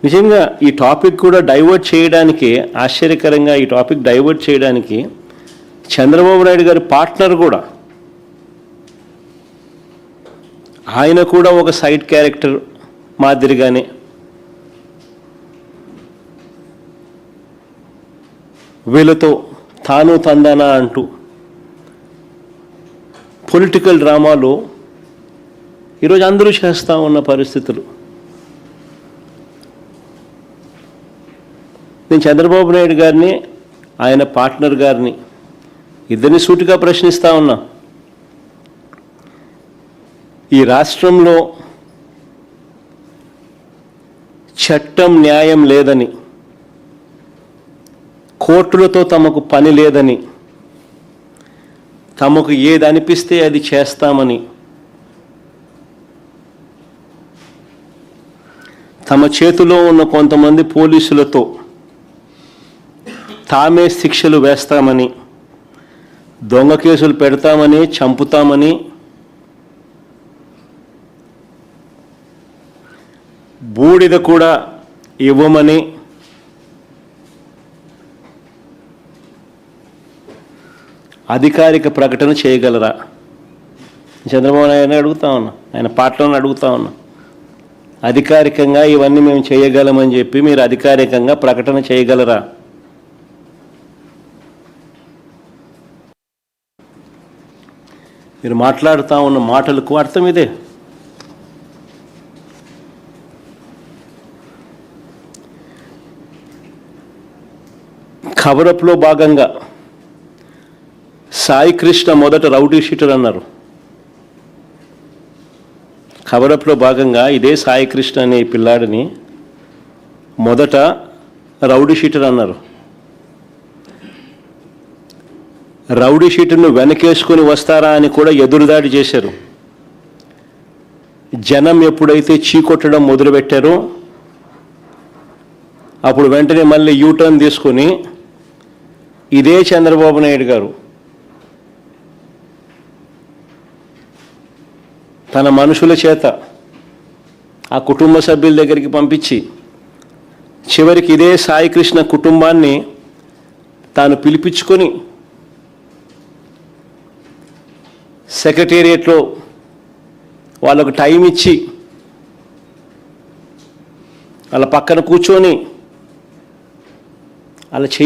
నిజంగా ఈ టాపిక్ కూడా డైవర్ట్ చేయడానికి, ఆశ్చర్యకరంగా ఈ టాపిక్ డైవర్ట్ చేయడానికి చంద్రబాబు నాయుడు గారి పార్ట్నర్ కూడా, ఆయన కూడా ఒక సైడ్ క్యారెక్టర్ మాదిరిగానే వీళ్ళతో తాను తందానా అంటూ పొలిటికల్ డ్రామాలు ఈరోజు అందరూ చేస్తూ ఉన్న పరిస్థితులు. నేను చంద్రబాబు నాయుడు గారిని, ఆయన పార్ట్నర్ గారిని ఇద్దరిని సూటిగా ప్రశ్నిస్తూ ఉన్నా. ఈ రాష్ట్రంలో చట్టం న్యాయం లేదని, కోర్టులతో తమకు పని లేదని, తమకు ఏది అనిపిస్తే అది చేస్తామని, తమ చేతిలో ఉన్న కొంతమంది పోలీసులతో తామే శిక్షలు వేస్తామని, దొంగ కేసులు పెడతామని, చంపుతామని, బూడిద కూడా ఇవ్వమని అధికారిక ప్రకటన చేయగలరా? చంద్రబాబు నాయుడు అడుగుతా ఉన్నా, ఆయన పార్టీలను అడుగుతా ఉన్నా. అధికారికంగా ఇవన్నీ మేము చేయగలమని చెప్పి మీరు అధికారికంగా ప్రకటన చేయగలరా? మీరు మాట్లాడుతూ ఉన్న మాటలకు అర్థం ఇదే. కవరప్లో భాగంగా సాయి కృష్ణ మొదట రౌడీ షీటర్ అన్నారు. కవరప్లో భాగంగా ఇదే సాయి కృష్ణ అనే పిల్లాడిని మొదట రౌడీ షీటర్ అన్నారు. రౌడీ షీటర్ను వెనకేసుకొని వస్తారా అని కూడా ఎదురుదాడి చేశారు. జనం ఎప్పుడైతే చీకొట్టడం మొదలుపెట్టారో అప్పుడు వెంటనే మళ్ళీ యూటర్న్ తీసుకొని ఇదే చంద్రబాబు నాయుడు గారు తన మనుషుల చేత ఆ కుటుంబ సభ్యుల దగ్గరికి పంపించి చివరికి ఇదే సాయి కృష్ణ కుటుంబాన్ని తాను పిలిపించుకొని సెక్రటేరియట్లో వాళ్ళకు టైం ఇచ్చి వాళ్ళ పక్కన కూర్చొని అలా